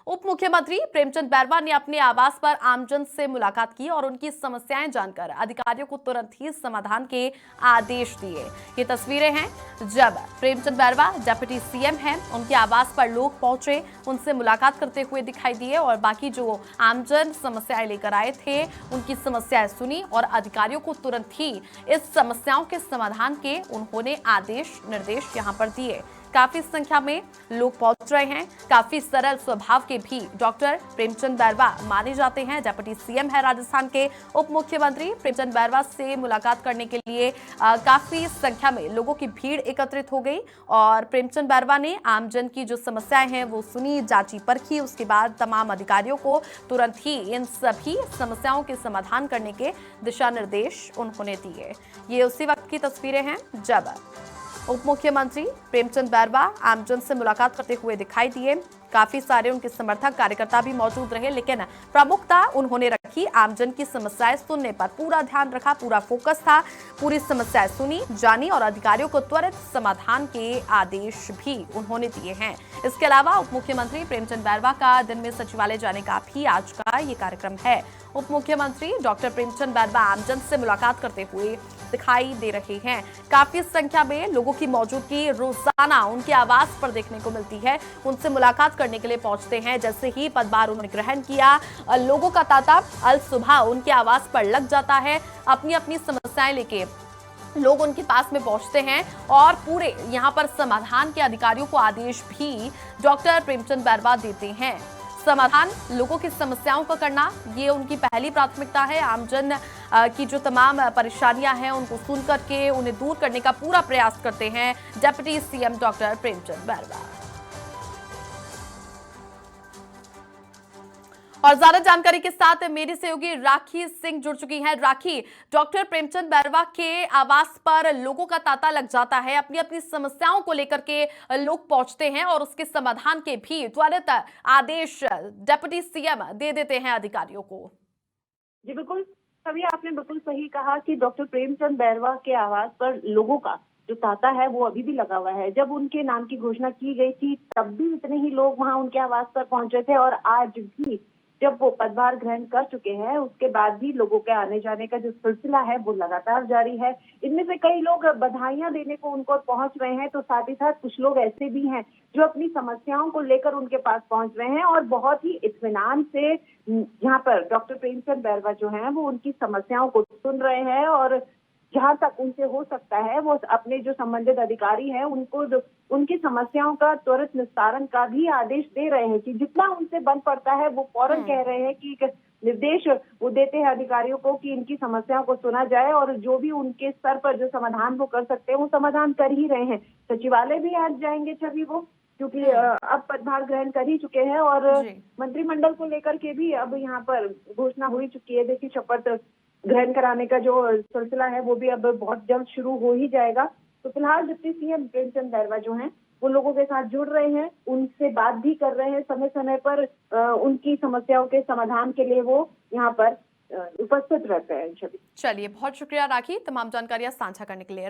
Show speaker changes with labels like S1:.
S1: उप मुख्यमंत्री प्रेमचंद बैरवा ने अपने आवास पर आमजन से मुलाकात की और उनकी समस्याएं जानकर अधिकारियों को तुरंत ही समाधान के आदेश दिए। ये तस्वीरें हैं जब प्रेमचंद बैरवा डिप्टी सीएम हैं, उनके आवास पर लोग पहुंचे, उनसे मुलाकात करते हुए दिखाई दिए और बाकी जो आमजन समस्याएं लेकर आए थे उनकी समस्याएं सुनी और अधिकारियों को तुरंत ही इस समस्याओं के समाधान के उन्होंने आदेश निर्देश यहां पर दिए। काफी संख्या में लोग पहुंच रहे हैं। काफी सरल स्वभाव के भी डॉक्टर प्रेमचंद बैरवा माने जाते हैं। डिप्टी सीएम है राजस्थान के। उप मुख्यमंत्री प्रेमचंद बैरवा से मुलाकात करने के लिए काफी संख्या में लोगों की भीड़ एकत्रित हो गई और प्रेमचंद बैरवा ने आमजन की जो समस्याएं हैं वो सुनी, जांची परखी। उसके बाद तमाम अधिकारियों को तुरंत ही इन सभी समस्याओं के समाधान करने के दिशा निर्देश उन्होंने दिए। ये उसी वक्त की तस्वीरें हैं जब उप मुख्यमंत्री प्रेमचंद बैरवा आमजन से मुलाकात करते हुए दिखाई दिए। काफी सारे उनके समर्थक कार्यकर्ता भी मौजूद रहे, लेकिन प्रमुखता उन्होंने रखी आमजन की समस्याएं सुनने पर। पूरा ध्यान रखा, पूरा फोकस था, पूरी समस्याएं सुनी, जानी और अधिकारियों को त्वरित समाधान के आदेश भी उन्होंने दिए हैं। इसके अलावा उप मुख्यमंत्री प्रेमचंद बैरवा का दिन में सचिवालय जाने का भी आज का ये कार्यक्रम है। उप मुख्यमंत्री डॉक्टर प्रेमचंद बैरवा आमजन से मुलाकात करते हुए दिखाई दे रहे हैं। काफी संख्या में लोगों की मौजूदगी रोजाना उनके आवास पर देखने को मिलती है। उनसे मुलाकात करने के लिए पहुंचते हैं। जैसे ही पदभार उन्होंने ग्रहण किया, लोगों का तांता अल सुबह उनके आवास पर लग जाता है। अपनी अपनी समस्याएं लेके लोग उनके पास में पहुंचते हैं और पूरे यहां पर समाधान के अधिकारियों को आदेश भी डॉक्टर प्रेमचंद बैरवा देते हैं। समाधान लोगों की समस्याओं का करना ये उनकी पहली प्राथमिकता है। आमजन की जो तमाम परेशानियां हैं उनको सुन करके उन्हें दूर करने का पूरा प्रयास करते हैं deputy CM doctor Premchand Bairwa. और ज्यादा जानकारी के साथ मेरी सहयोगी राखी सिंह जुड़ चुकी हैं। राखी, डॉक्टर प्रेमचंद बैरवा के आवास पर लोगों का तांता लग जाता है। अपनी अपनी समस्याओं को लेकर के लोग पहुंचते हैं और उसके समाधान के भी त्वरित आदेश डिप्टी सीएम दे देते हैं अधिकारियों को।
S2: जी बिल्कुल, तभी आपने बिल्कुल सही कहा कि डॉक्टर प्रेमचंद बैरवा के आवास पर लोगों का जो तांता है वो अभी भी लगा हुआ है। जब उनके नाम की घोषणा की गई थी तब भी इतने ही लोग वहां उनके आवास पर पहुंचे थे और आज भी जब वो पदभार ग्रहण कर चुके हैं उसके बाद भी लोगों के आने जाने का जो सिलसिला है वो लगातार जारी है। इनमें से कई लोग बधाइयां देने को उनको पहुंच रहे हैं, तो साथ ही साथ कुछ लोग ऐसे भी हैं जो अपनी समस्याओं को लेकर उनके पास पहुंच रहे हैं और बहुत ही इत्मीनान से यहाँ पर डॉक्टर प्रेमचंद बैरवा जो है वो उनकी समस्याओं को सुन रहे हैं और जहां तक उनसे हो सकता है वो अपने जो संबंधित अधिकारी हैं उनको उनकी समस्याओं का त्वरित निस्तारण का भी आदेश दे रहे हैं कि जितना उनसे बन पड़ता है वो फौरन कह रहे हैं कि निर्देश वो देते हैं अधिकारियों को कि इनकी समस्याओं को सुना जाए और जो भी उनके स्तर पर जो समाधान वो कर सकते हैं वो समाधान कर ही रहे हैं। सचिवालय भी आज जाएंगे छवि वो, क्योंकि अब पदभार ग्रहण कर ही चुके हैं और मंत्रिमंडल को लेकर के भी अब यहाँ पर घोषणा हो ही चुकी है। देखिए, शपथ ग्रहण कराने का जो सिलसिला है वो भी अब बहुत जल्द शुरू हो ही जाएगा। तो फिलहाल डिप्टी सीएम प्रेमचंद बैरवा जो हैं वो लोगों के साथ जुड़ रहे हैं, उनसे बात भी कर रहे हैं, समय समय पर उनकी समस्याओं के समाधान के लिए वो यहाँ पर उपस्थित रहते हैं।
S1: चलिए, बहुत शुक्रिया राखी तमाम जानकारियां साझा करने के लिए।